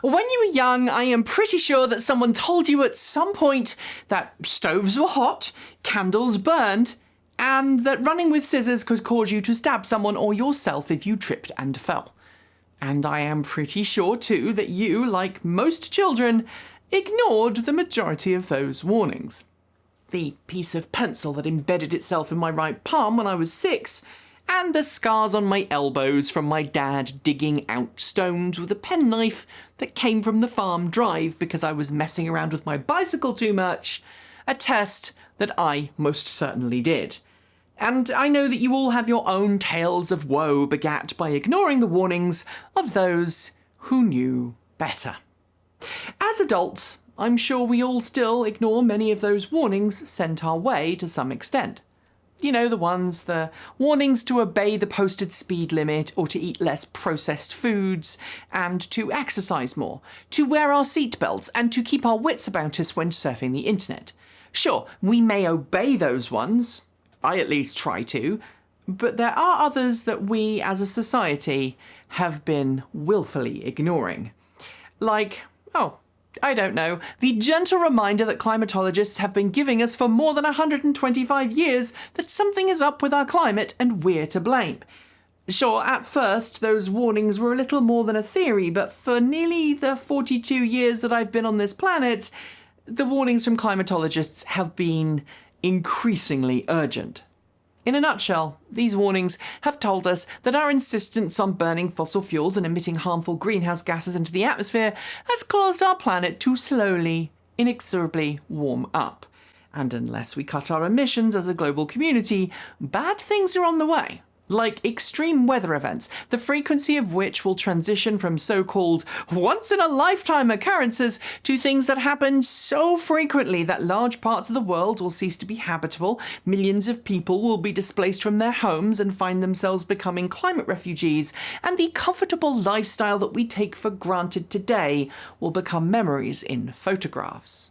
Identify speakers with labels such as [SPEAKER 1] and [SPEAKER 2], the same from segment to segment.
[SPEAKER 1] When you were young, I am pretty sure that someone told you at some point that stoves were hot, candles burned, and that running with scissors could cause you to stab someone or yourself if you tripped and fell. And I am pretty sure too that you, like most children, ignored the majority of those warnings. The piece of pencil that embedded itself in my right palm when I was 6, and the scars on my elbows from my dad digging out stones with a penknife that came from the farm drive because I was messing around with my bicycle too much, attest that I most certainly did. And I know that you all have your own tales of woe begat by ignoring the warnings of those who knew better. As adults, I'm sure we all still ignore many of those warnings sent our way to some extent. You know, the warnings to obey the posted speed limit or to eat less processed foods and to exercise more, to wear our seatbelts and to keep our wits about us when surfing the internet. Sure, we may obey those ones, I at least try to, but there are others that we as a society have been willfully ignoring. Like, I don't know, the gentle reminder that climatologists have been giving us for more than 125 years that something is up with our climate and we're to blame. Sure, at first those warnings were a little more than a theory, but for nearly the 42 years that I've been on this planet, the warnings from climatologists have been increasingly urgent. In a nutshell, these warnings have told us that our insistence on burning fossil fuels and emitting harmful greenhouse gases into the atmosphere has caused our planet to slowly, inexorably warm up. And unless we cut our emissions as a global community, bad things are on the way. Like extreme weather events, the frequency of which will transition from so-called once-in-a-lifetime occurrences to things that happen so frequently that large parts of the world will cease to be habitable, millions of people will be displaced from their homes and find themselves becoming climate refugees, and the comfortable lifestyle that we take for granted today will become memories in photographs.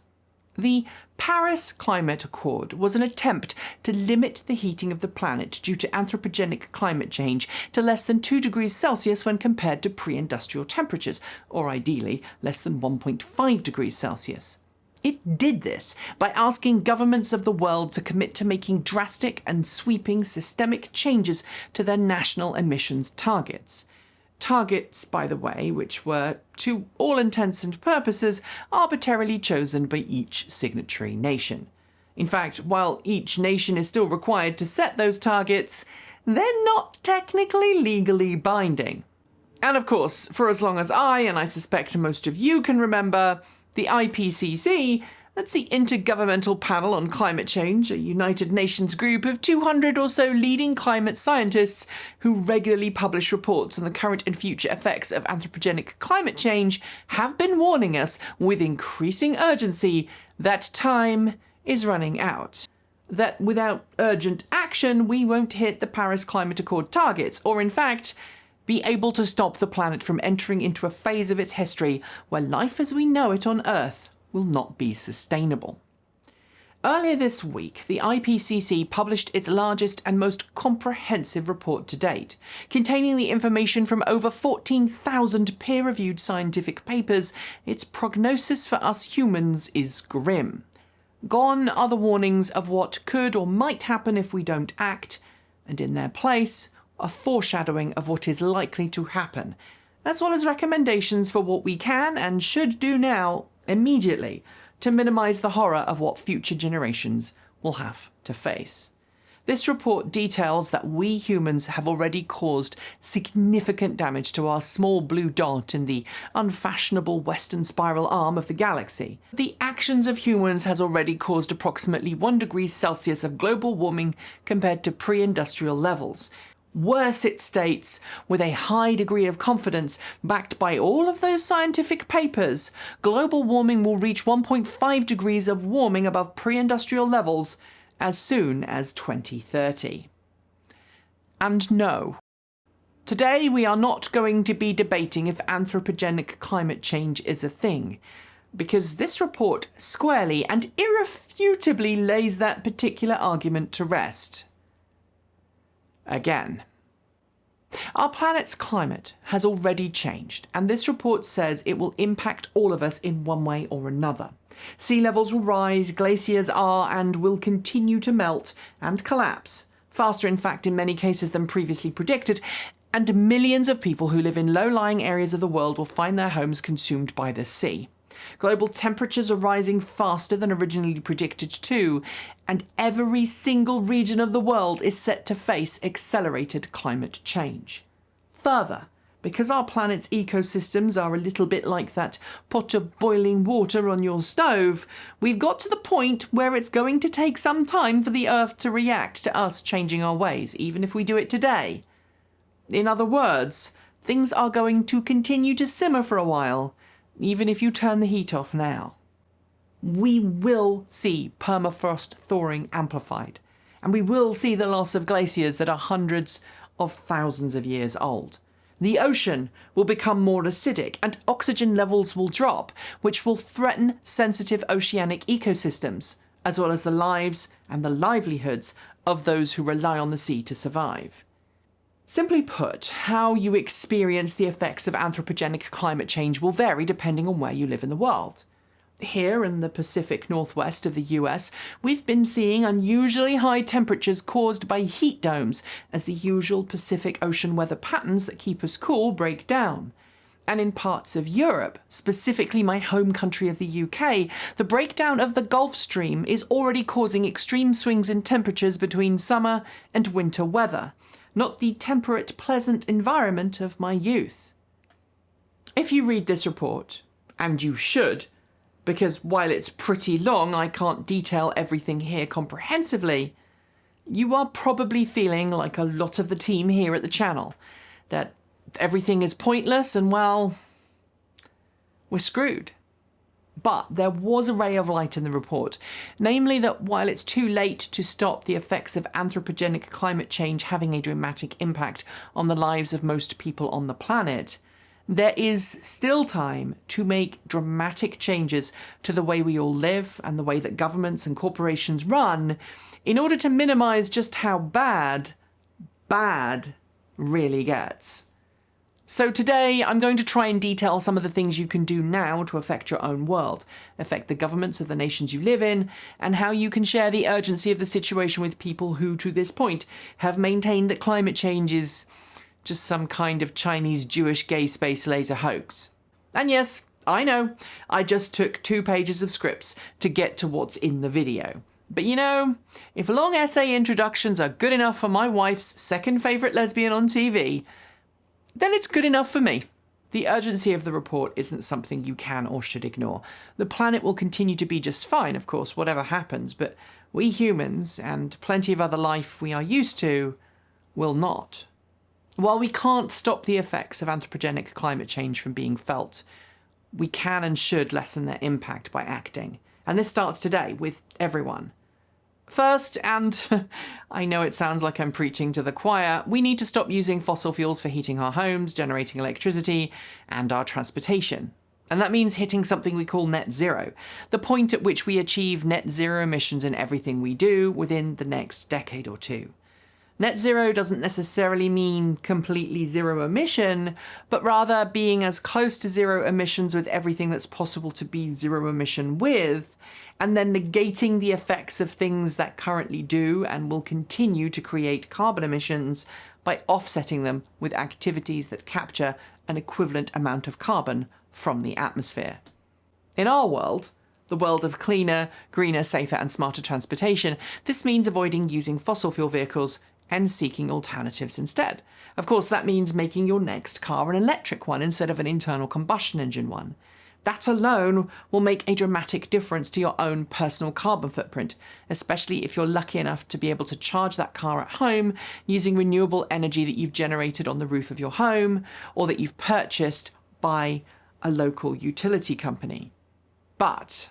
[SPEAKER 1] The Paris Climate Accord was an attempt to limit the heating of the planet due to anthropogenic climate change to less than 2 degrees Celsius when compared to pre-industrial temperatures, or ideally less than 1.5 degrees Celsius. It did this by asking governments of the world to commit to making drastic and sweeping systemic changes to their national emissions targets. Targets, by the way, which were, to all intents and purposes, arbitrarily chosen by each signatory nation. In fact, while each nation is still required to set those targets, they're not technically legally binding. And of course, for as long as and I suspect most of you can remember, the IPCC, that's the Intergovernmental Panel on Climate Change, a United Nations group of 200 or so leading climate scientists who regularly publish reports on the current and future effects of anthropogenic climate change, have been warning us with increasing urgency that time is running out. That without urgent action, we won't hit the Paris Climate Accord targets, or in fact, be able to stop the planet from entering into a phase of its history where life as we know it on Earth will not be sustainable. Earlier this week, the IPCC published its largest and most comprehensive report to date, containing the information from over 14,000 peer-reviewed scientific papers. Its prognosis for us humans is grim. Gone are the warnings of what could or might happen if we don't act, and in their place, a foreshadowing of what is likely to happen, as well as recommendations for what we can and should do now, immediately, to minimise the horror of what future generations will have to face. This report details that we humans have already caused significant damage to our small blue dot in the unfashionable western spiral arm of the galaxy. The actions of humans has already caused approximately 1 degree Celsius of global warming compared to pre-industrial levels. Worse, it states, with a high degree of confidence, backed by all of those scientific papers, global warming will reach 1.5 degrees of warming above pre-industrial levels as soon as 2030. And no, today we are not going to be debating if anthropogenic climate change is a thing, because this report squarely and irrefutably lays that particular argument to rest. Again. Our planet's climate has already changed, and this report says it will impact all of us in one way or another. Sea levels will rise, glaciers are and will continue to melt and collapse, faster in fact in many cases than previously predicted, and millions of people who live in low-lying areas of the world will find their homes consumed by the sea. Global temperatures are rising faster than originally predicted too, and every single region of the world is set to face accelerated climate change. Further, because our planet's ecosystems are a little bit like that pot of boiling water on your stove, we've got to the point where it's going to take some time for the Earth to react to us changing our ways, even if we do it today. In other words, things are going to continue to simmer for a while, even if you turn the heat off now. We will see permafrost thawing amplified, and we will see the loss of glaciers that are hundreds of thousands of years old. The ocean will become more acidic and oxygen levels will drop, which will threaten sensitive oceanic ecosystems, as well as the lives and the livelihoods of those who rely on the sea to survive. Simply put, how you experience the effects of anthropogenic climate change will vary depending on where you live in the world. Here in the Pacific Northwest of the US, we've been seeing unusually high temperatures caused by heat domes as the usual Pacific Ocean weather patterns that keep us cool break down. And in parts of Europe, specifically my home country of the UK, the breakdown of the Gulf Stream is already causing extreme swings in temperatures between summer and winter weather, not the temperate, pleasant environment of my youth. If you read this report, and you should, because while it's pretty long, I can't detail everything here comprehensively, you are probably feeling like a lot of the team here at the channel, that everything is pointless and, well, we're screwed. But there was a ray of light in the report, namely that while it's too late to stop the effects of anthropogenic climate change having a dramatic impact on the lives of most people on the planet, there is still time to make dramatic changes to the way we all live and the way that governments and corporations run in order to minimize just how bad really gets. So today, I'm going to try and detail some of the things you can do now to affect your own world, affect the governments of the nations you live in, and how you can share the urgency of the situation with people who, to this point, have maintained that climate change is just some kind of Chinese Jewish gay space laser hoax. And yes, I know, I just took 2 pages of scripts to get to what's in the video. But you know, if long essay introductions are good enough for my wife's second favourite lesbian on TV, then it's good enough for me. The urgency of the report isn't something you can or should ignore. The planet will continue to be just fine, of course, whatever happens, but we humans, and plenty of other life we are used to, will not. While we can't stop the effects of anthropogenic climate change from being felt, we can and should lessen their impact by acting. And this starts today with everyone. First, and I know it sounds like I'm preaching to the choir, we need to stop using fossil fuels for heating our homes, generating electricity, and our transportation. And that means hitting something we call net zero, the point at which we achieve net zero emissions in everything we do within the next decade or two. Net zero doesn't necessarily mean completely zero emission, but rather being as close to zero emissions with everything that's possible to be zero emission with, and then negating the effects of things that currently do and will continue to create carbon emissions by offsetting them with activities that capture an equivalent amount of carbon from the atmosphere. In our world, the world of cleaner, greener, safer and smarter transportation, this means avoiding using fossil fuel vehicles and seeking alternatives instead. Of course, that means making your next car an electric one instead of an internal combustion engine one. That alone will make a dramatic difference to your own personal carbon footprint, especially if you're lucky enough to be able to charge that car at home using renewable energy that you've generated on the roof of your home or that you've purchased by a local utility company. But,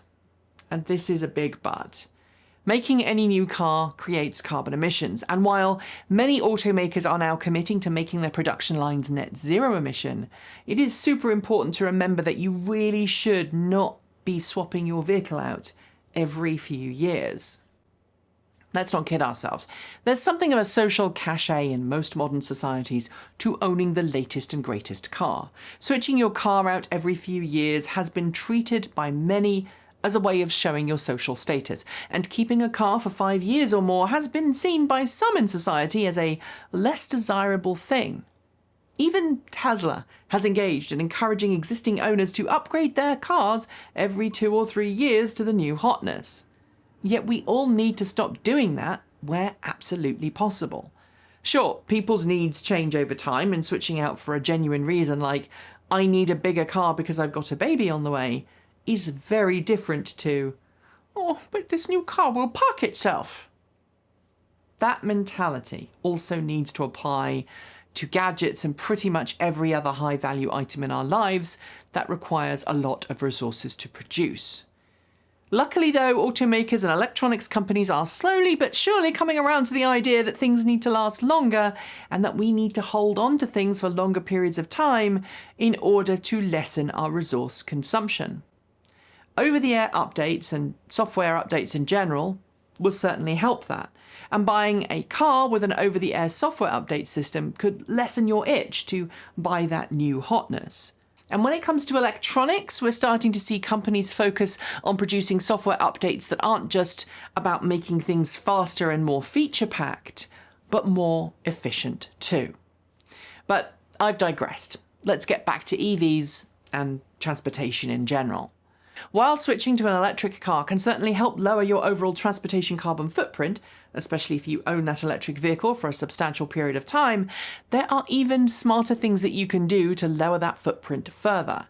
[SPEAKER 1] and this is a big but, making any new car creates carbon emissions, and while many automakers are now committing to making their production lines net zero emission, it is super important to remember that you really should not be swapping your vehicle out every few years. Let's not kid ourselves. There's something of a social cachet in most modern societies to owning the latest and greatest car. Switching your car out every few years has been treated by many as a way of showing your social status, and keeping a car for 5 years or more has been seen by some in society as a less desirable thing. Even Tesla has engaged in encouraging existing owners to upgrade their cars every 2 or 3 years to the new hotness. Yet we all need to stop doing that where absolutely possible. Sure, people's needs change over time, and switching out for a genuine reason like, I need a bigger car because I've got a baby on the way, is very different to, oh, but this new car will park itself. That mentality also needs to apply to gadgets and pretty much every other high-value item in our lives that requires a lot of resources to produce. Luckily though, automakers and electronics companies are slowly but surely coming around to the idea that things need to last longer and that we need to hold on to things for longer periods of time in order to lessen our resource consumption. Over-the-air updates and software updates in general will certainly help that, and buying a car with an over-the-air software update system could lessen your itch to buy that new hotness. And when it comes to electronics, we're starting to see companies focus on producing software updates that aren't just about making things faster and more feature-packed, but more efficient too. But I've digressed. Let's get back to EVs and transportation in general. While switching to an electric car can certainly help lower your overall transportation carbon footprint, especially if you own that electric vehicle for a substantial period of time, there are even smarter things that you can do to lower that footprint further.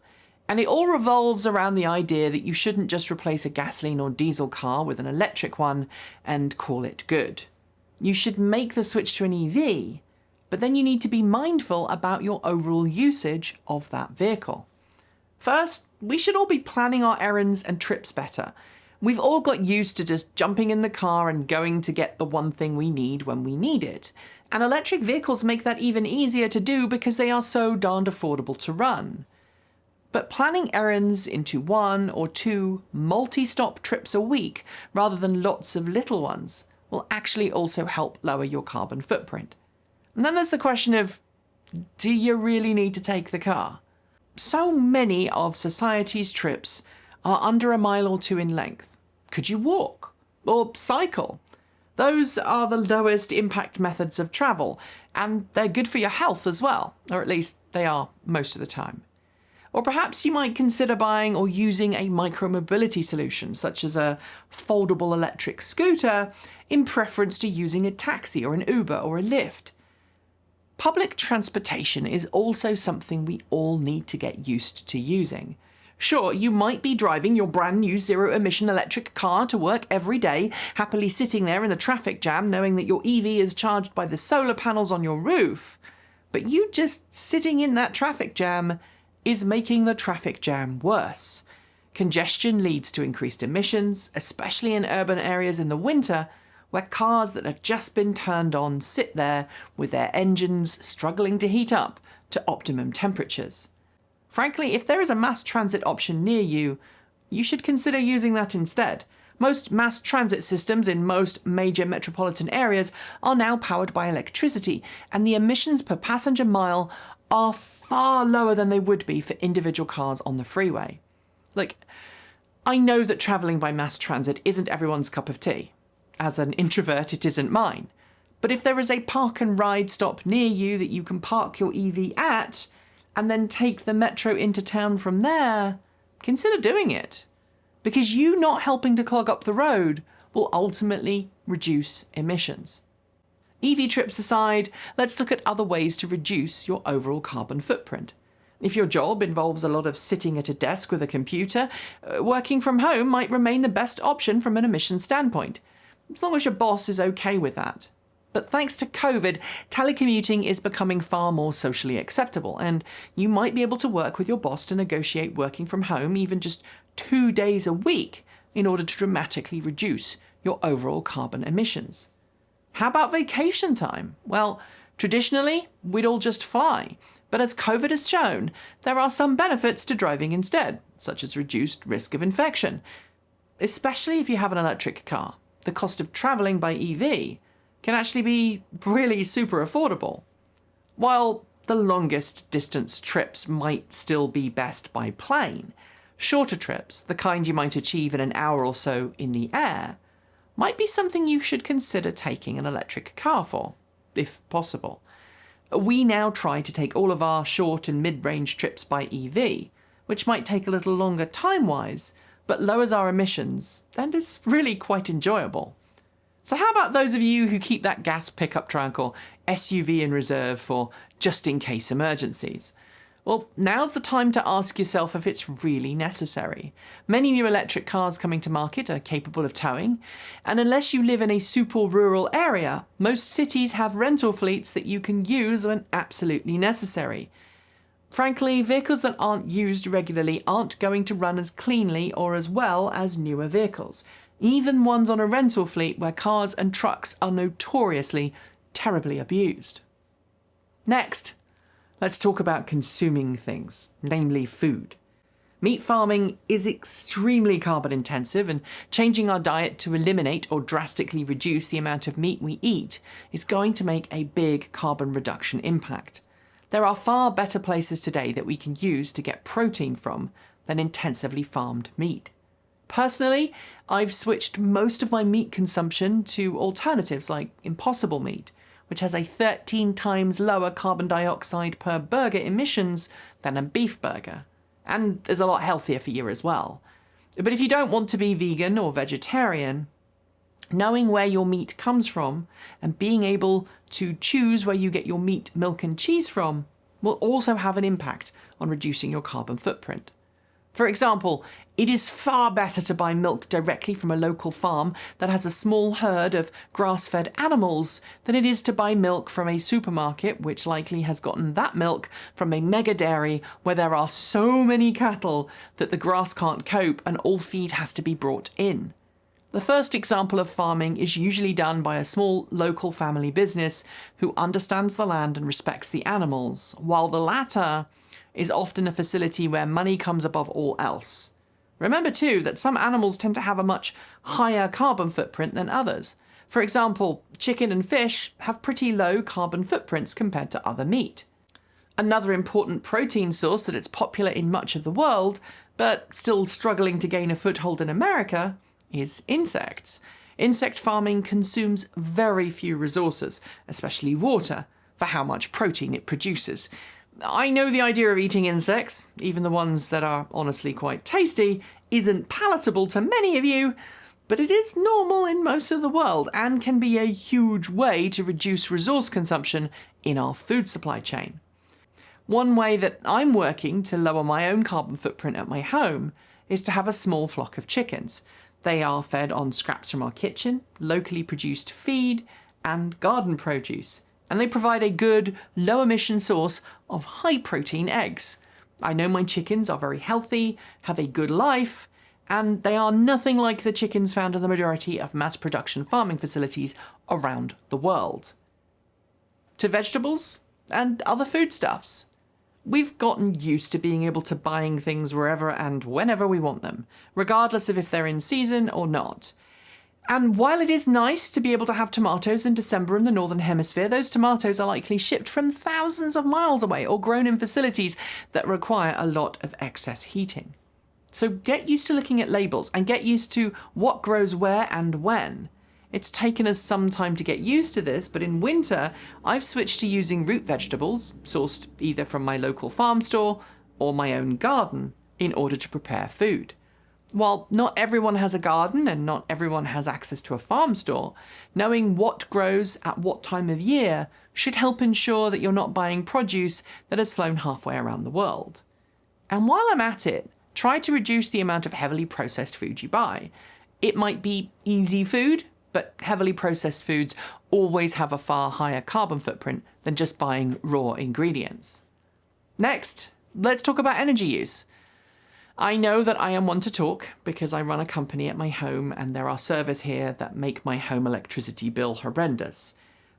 [SPEAKER 1] And it all revolves around the idea that you shouldn't just replace a gasoline or diesel car with an electric one and call it good. You should make the switch to an EV, but then you need to be mindful about your overall usage of that vehicle. First, we should all be planning our errands and trips better. We've all got used to just jumping in the car and going to get the one thing we need when we need it. And electric vehicles make that even easier to do because they are so darned affordable to run. But planning errands into 1 or 2 multi-stop trips a week rather than lots of little ones will actually also help lower your carbon footprint. And then there's the question of, do you really need to take the car? So many of society's trips are under a mile or 2 in length. Could you walk or cycle? Those are the lowest impact methods of travel, and they're good for your health as well, or at least they are most of the time. Or perhaps you might consider buying or using a micromobility solution, such as a foldable electric scooter, in preference to using a taxi or an Uber or a Lyft. Public transportation is also something we all need to get used to using. Sure, you might be driving your brand new zero-emission electric car to work every day, happily sitting there in the traffic jam knowing that your EV is charged by the solar panels on your roof. But you just sitting in that traffic jam is making the traffic jam worse. Congestion leads to increased emissions, especially in urban areas in the winter, where cars that have just been turned on sit there with their engines struggling to heat up to optimum temperatures. Frankly, if there is a mass transit option near you, you should consider using that instead. Most mass transit systems in most major metropolitan areas are now powered by electricity, and the emissions per passenger mile are far lower than they would be for individual cars on the freeway. Look, I know that travelling by mass transit isn't everyone's cup of tea. As an introvert, it isn't mine. But if there is a park and ride stop near you that you can park your EV at, and then take the metro into town from there, consider doing it. Because you not helping to clog up the road will ultimately reduce emissions. EV trips aside, let's look at other ways to reduce your overall carbon footprint. If your job involves a lot of sitting at a desk with a computer, working from home might remain the best option from an emissions standpoint, as long as your boss is okay with that. But thanks to COVID, telecommuting is becoming far more socially acceptable, and you might be able to work with your boss to negotiate working from home even just 2 days a week in order to dramatically reduce your overall carbon emissions. How about vacation time? Well, traditionally, we'd all just fly. But as COVID has shown, there are some benefits to driving instead, such as reduced risk of infection, especially if you have an electric car. the cost of travelling by EV can actually be really super affordable. While the longest distance trips might still be best by plane, shorter trips, the kind you might achieve in an hour or so in the air, might be something you should consider taking an electric car for, if possible. We now try to take all of our short and mid-range trips by EV, which might take a little longer time-wise, but lowers our emissions and is really quite enjoyable. So how about those of you who keep that gas pickup truck or SUV in reserve for just-in-case emergencies? Well, now's the time to ask yourself if it's really necessary. Many new electric cars coming to market are capable of towing, and unless you live in a super rural area, most cities have rental fleets that you can use when absolutely necessary. Frankly, vehicles that aren't used regularly aren't going to run as cleanly or as well as newer vehicles, even ones on a rental fleet where cars and trucks are notoriously terribly abused. Next, let's talk about consuming things, namely food. Meat farming is extremely carbon intensive, and changing our diet to eliminate or drastically reduce the amount of meat we eat is going to make a big carbon reduction impact. There are far better places today that we can use to get protein from than intensively farmed meat. Personally, I've switched most of my meat consumption to alternatives like Impossible Meat, which has a 13 times lower carbon dioxide per burger emissions than a beef burger, and is a lot healthier for you as well. But if you don't want to be vegan or vegetarian, knowing where your meat comes from and being able to choose where you get your meat, milk and cheese from will also have an impact on reducing your carbon footprint. For example, it is far better to buy milk directly from a local farm that has a small herd of grass-fed animals than it is to buy milk from a supermarket which likely has gotten that milk from a mega dairy where there are so many cattle that the grass can't cope and all feed has to be brought in. The first example of farming is usually done by a small local family business who understands the land and respects the animals, while the latter is often a facility where money comes above all else. Remember too that some animals tend to have a much higher carbon footprint than others. For example, chicken and fish have pretty low carbon footprints compared to other meat. Another important protein source that is popular in much of the world, but still struggling to gain a foothold in America, is insects. Insect farming consumes very few resources, especially water, for how much protein it produces. I know the idea of eating insects, even the ones that are honestly quite tasty, isn't palatable to many of you, but it is normal in most of the world and can be a huge way to reduce resource consumption in our food supply chain. One way that I'm working to lower my own carbon footprint at my home is to have a small flock of chickens. They are fed on scraps from our kitchen, locally produced feed, and garden produce, and they provide a good, low-emission source of high-protein eggs. I know my chickens are very healthy, have a good life, and they are nothing like the chickens found in the majority of mass-production farming facilities around the world. To vegetables and other foodstuffs. We've gotten used to being able to buying things wherever and whenever we want them, regardless of if they're in season or not. And while it is nice to be able to have tomatoes in December in the Northern Hemisphere, those tomatoes are likely shipped from thousands of miles away or grown in facilities that require a lot of excess heating. So get used to looking at labels and get used to what grows where and when. It's taken us some time to get used to this, but in winter, I've switched to using root vegetables, sourced either from my local farm store or my own garden, in order to prepare food. While not everyone has a garden and not everyone has access to a farm store, knowing what grows at what time of year should help ensure that you're not buying produce that has flown halfway around the world. And while I'm at it, try to reduce the amount of heavily processed food you buy. It might be easy food, but heavily processed foods always have a far higher carbon footprint than just buying raw ingredients. Next, let's talk about energy use. I know that I am one to talk because I run a company at my home and there are servers here that make my home electricity bill horrendous.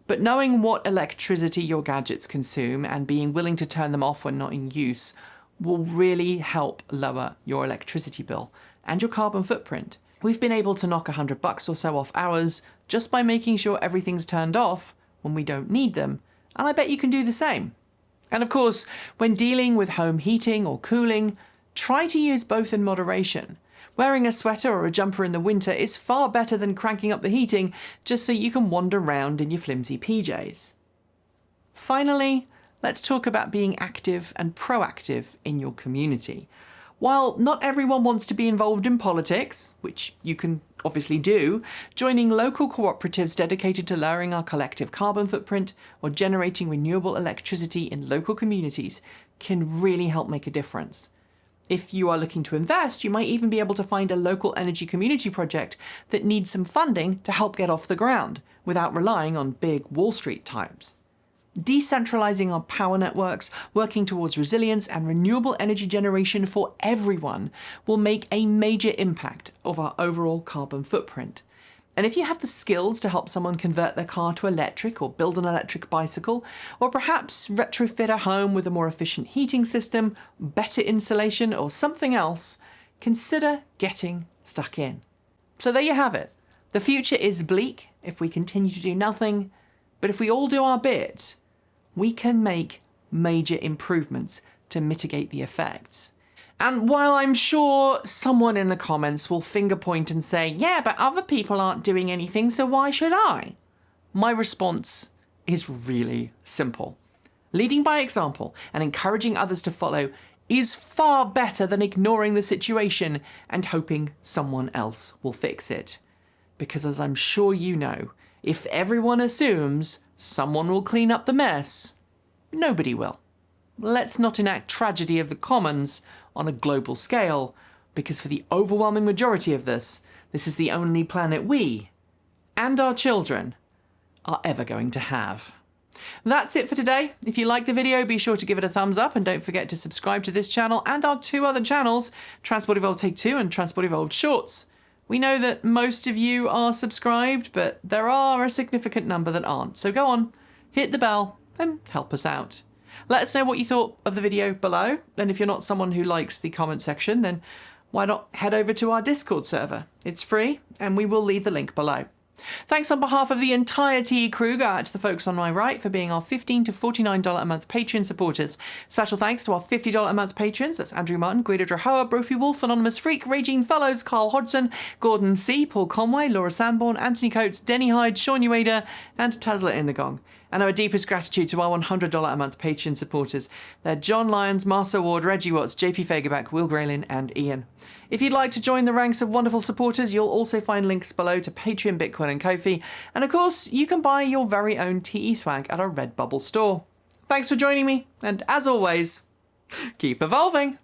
[SPEAKER 1] But knowing what electricity your gadgets consume and being willing to turn them off when not in use will really help lower your electricity bill and your carbon footprint, We've been able to knock $100 or so off ours just by making sure everything's turned off when we don't need them, and I bet you can do the same. And of course, when dealing with home heating or cooling, try to use both in moderation. Wearing a sweater or a jumper in the winter is far better than cranking up the heating just so you can wander around in your flimsy PJs. Finally, let's talk about being active and proactive in your community. While not everyone wants to be involved in politics, which you can obviously do, joining local cooperatives dedicated to lowering our collective carbon footprint or generating renewable electricity in local communities can really help make a difference. If you are looking to invest, you might even be able to find a local energy community project that needs some funding to help get off the ground without relying on big Wall Street types. Decentralizing our power networks, working towards resilience and renewable energy generation for everyone will make a major impact of our overall carbon footprint. And if you have the skills to help someone convert their car to electric or build an electric bicycle, or perhaps retrofit a home with a more efficient heating system, better insulation, or something else, consider getting stuck in. So there you have it. The future is bleak if we continue to do nothing, but if we all do our bit, we can make major improvements to mitigate the effects. And while I'm sure someone in the comments will finger point and say, yeah, but other people aren't doing anything, so why should I? My response is really simple. Leading by example and encouraging others to follow is far better than ignoring the situation and hoping someone else will fix it. Because as I'm sure you know, if everyone assumes someone will clean up the mess, nobody will. Let's not enact tragedy of the commons on a global scale, because for the overwhelming majority of this is the only planet we, and our children, are ever going to have. That's it for today. If you liked the video, be sure to give it a thumbs up and don't forget to subscribe to this channel and our two other channels, Transport Evolved Take 2 and Transport Evolved Shorts. We know that most of you are subscribed, but there are a significant number that aren't. So go on, hit the bell and help us out. Let us know what you thought of the video below. And if you're not someone who likes the comment section, then why not head over to our Discord server? It's free and we will leave the link below. Thanks on behalf of the entire TE crew, go out to the folks on my right for being our $15 to $49 a month Patreon supporters. Special thanks to our $50 a month patrons. That's Andrew Martin, Guido Drahoa, Brophy Wolf, Anonymous Freak, Raging Fellows, Carl Hodgson, Gordon C, Paul Conway, Laura Sanborn, Anthony Coates, Denny Hyde, Sean Ueda, and Tesla in the Gong. And our deepest gratitude to our $100 a month Patreon supporters. They're John Lyons, Marcel Ward, Reggie Watts, JP Fagerback, Will Graylin, and Ian. If you'd like to join the ranks of wonderful supporters, you'll also find links below to Patreon, Bitcoin, and Ko-fi. And of course, you can buy your very own TE swag at our Redbubble store. Thanks for joining me, and as always, keep evolving!